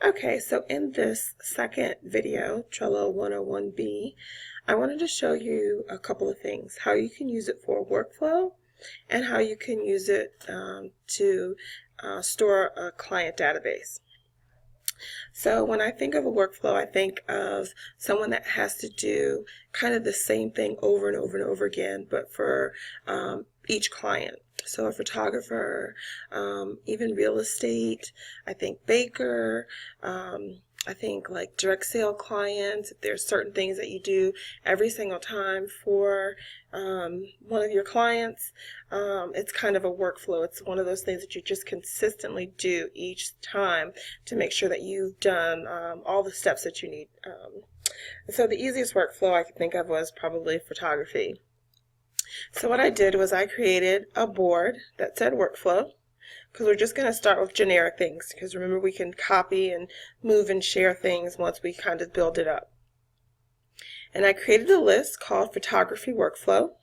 Okay, so in this second video, Trello 101B, I wanted to show you a couple of things, how you can use it for workflow and how you can use it to store a client database. So when I think of a workflow, I think of someone that has to do kind of the same thing over and over and over again, but for each client. So a photographer, even real estate, I think baker, I think like direct sale clients, if there's certain things that you do every single time for one of your clients, it's kind of a workflow. It's one of those things that you just consistently do each time to make sure that you've done all the steps that you need. So the easiest workflow I could think of was probably photography. So what I did was I created a board that said workflow, because we're just going to start with generic things, because remember we can copy and move and share things once we kind of build it up. And I created a list called photography workflow,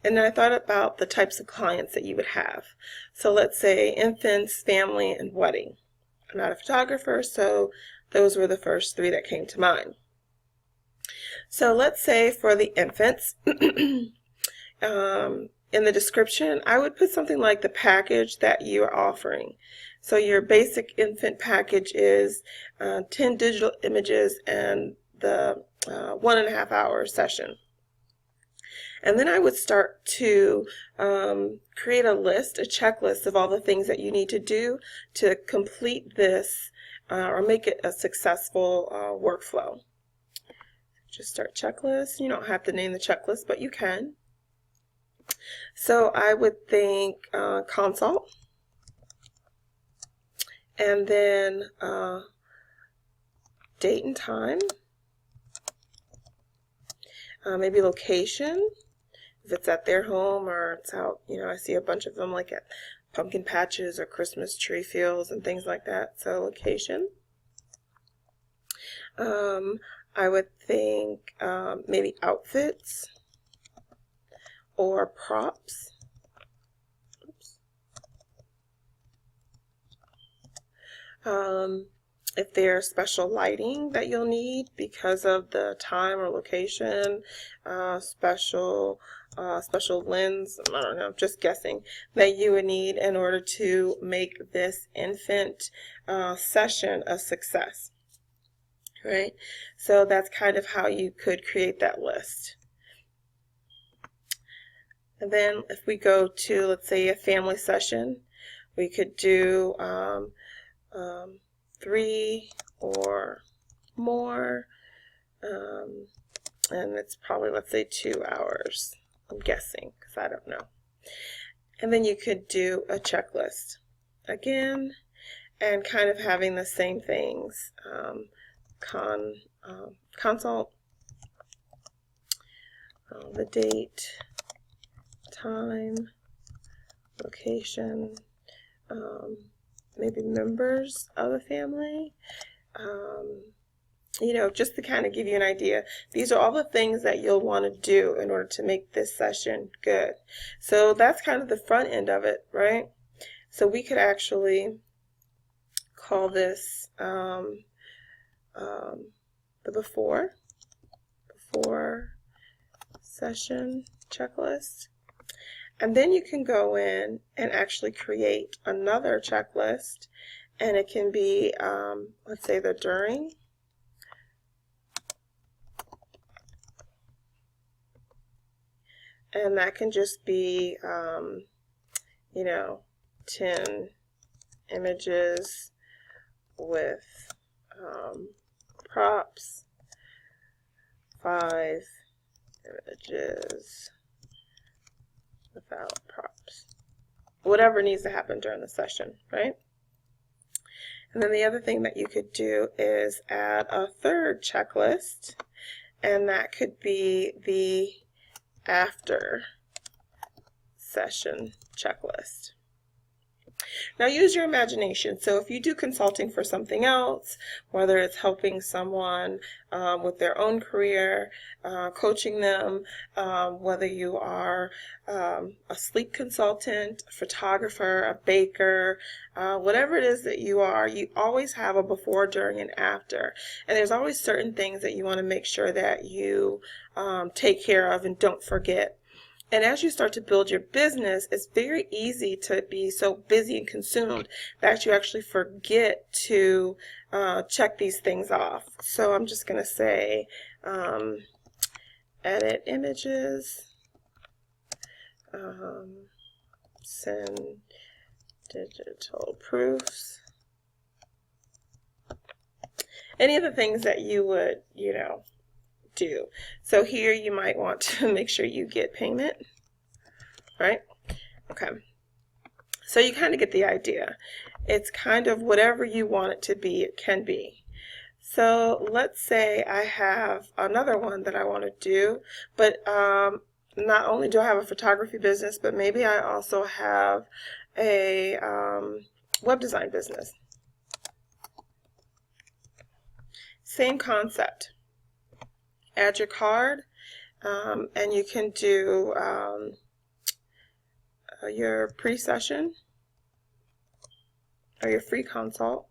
and then I thought about the types of clients that you would have. So let's say infants, family, and wedding. I'm not a photographer, so those were the first three that came to mind. So let's say for the infants, in the description, I would put something like the package that you are offering. So your basic infant package is 10 digital images and the 1.5 hour session. And then I would start to create a list, a checklist of all the things that you need to do to complete this or make it a successful workflow. Just start checklist. You don't have to name the checklist, but you can. So I would think consult, and then date and time, maybe location, if it's at their home or it's out, I see a bunch of them like at pumpkin patches or Christmas tree fields and things like that, so location. I would think maybe outfits or props. If there's special lighting that you'll need because of the time or location, special lens, I don't know, just guessing, that you would need in order to make this infant session a success. Right? So that's kind of how you could create that list. And then if we go to, let's say, a family session, we could do 3 or more, and it's probably, let's say, 2 hours, I'm guessing, because I don't know. And then you could do a checklist again, and kind of having the same things, consult, the date, time, location, maybe members of the family, just to kind of give you an idea. These are all the things that you'll want to do in order to make this session good. So that's kind of the front end of it, right? So we could actually call this the before session checklist. And then you can go in and actually create another checklist, and it can be, let's say, the during, and that can just be, 10 images with props, 5 images without props, whatever needs to happen during the session, right? And then the other thing that you could do is add a third checklist, and that could be the after session checklist. Now use your imagination. So if you do consulting for something else, whether it's helping someone with their own career, coaching them, whether you are a sleep consultant, a photographer, a baker, whatever it is that you are, you always have a before, during, and after. And there's always certain things that you want to make sure that you take care of and don't forget. And as you start to build your business, it's very easy to be so busy and consumed that you actually forget to check these things off. So I'm just going to say edit images, send digital proofs. Any of the things that you would, do. So here you might want to make sure you get payment, right? Okay. So you kind of get the idea. It's kind of whatever you want it to be, it can be. So let's say I have another one that I want to do, but not only do I have a photography business, but maybe I also have a web design business. Same concept. Add your card, and you can do your pre-session or your free consult,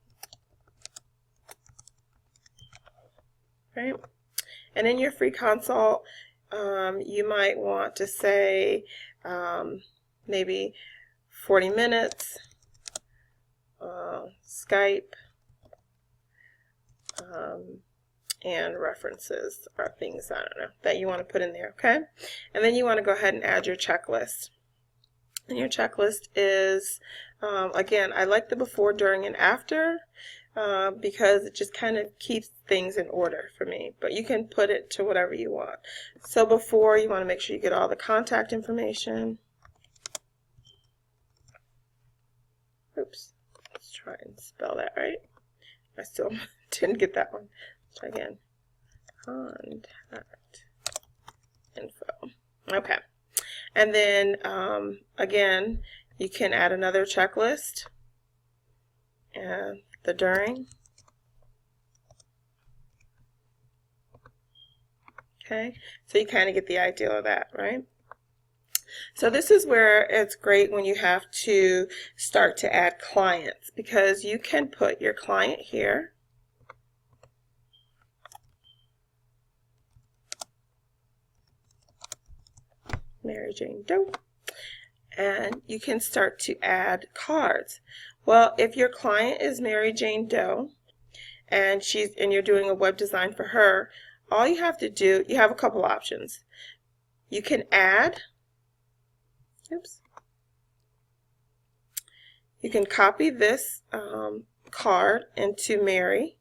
right? And in your free consult, you might want to say maybe 40 minutes, Skype, and references or things, I don't know, that you want to put in there, okay? And then you want to go ahead and add your checklist. And your checklist is, again, I like the before, during, and after because it just kind of keeps things in order for me. But you can put it to whatever you want. So before, you want to make sure you get all the contact information. Oops, let's try and spell that right. I still didn't get that one. Try again. Contact info. Okay. And then again, you can add another checklist and the during. Okay. So you kind of get the idea of that, right? So this is where it's great when you have to start to add clients, because you can put your client here. Mary Jane Doe, and you can start to add cards. Well, if your client is Mary Jane Doe and you're doing a web design for her, all you have to do, you have a couple options. You can add, you can copy this card into Mary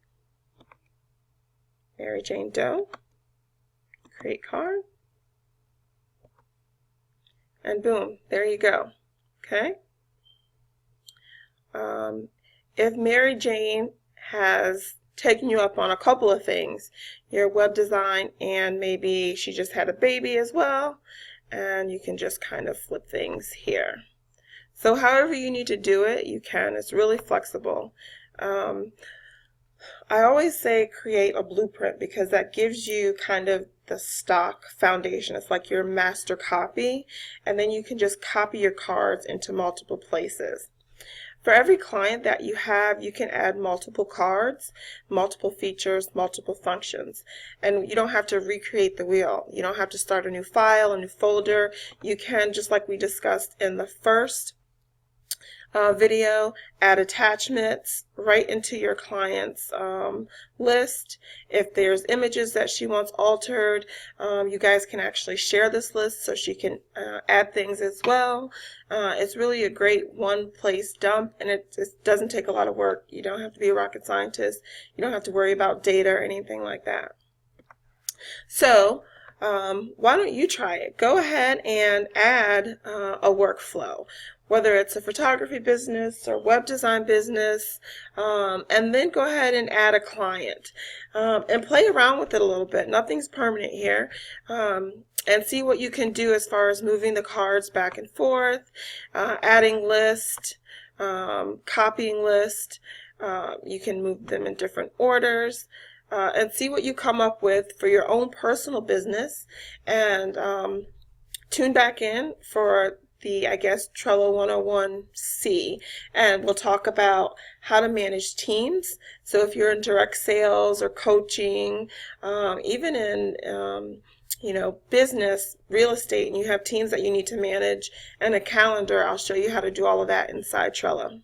Jane Doe, create card. And boom, there you go. Okay. If Mary Jane has taken you up on a couple of things, your web design, and maybe she just had a baby as well, and you can just kind of flip things here. So however you need to do it, you can. It's really flexible. I always say create a blueprint, because that gives you kind of the stock foundation. It's like your master copy, and then you can just copy your cards into multiple places. For every client that you have, you can add multiple cards, multiple features, multiple functions. And you don't have to recreate the wheel. You don't have to start a new file, a new folder. You can, just like we discussed in the first video, add attachments right into your client's list. If there's images that she wants altered, you guys can actually share this list so she can add things as well. It's really a great one-place dump, and it doesn't take a lot of work. You don't have to be a rocket scientist. You don't have to worry about data or anything like that. So why don't you try it? Go ahead and add a workflow, whether it's a photography business or web design business, and then go ahead and add a client and play around with it a little bit. Nothing's permanent here. And see what you can do as far as moving the cards back and forth, adding lists, copying list. You can move them in different orders. And see what you come up with for your own personal business, and tune back in for the, I guess, Trello 101C, and we'll talk about how to manage teams. So if you're in direct sales or coaching, even in business, real estate, and you have teams that you need to manage, and a calendar, I'll show you how to do all of that inside Trello.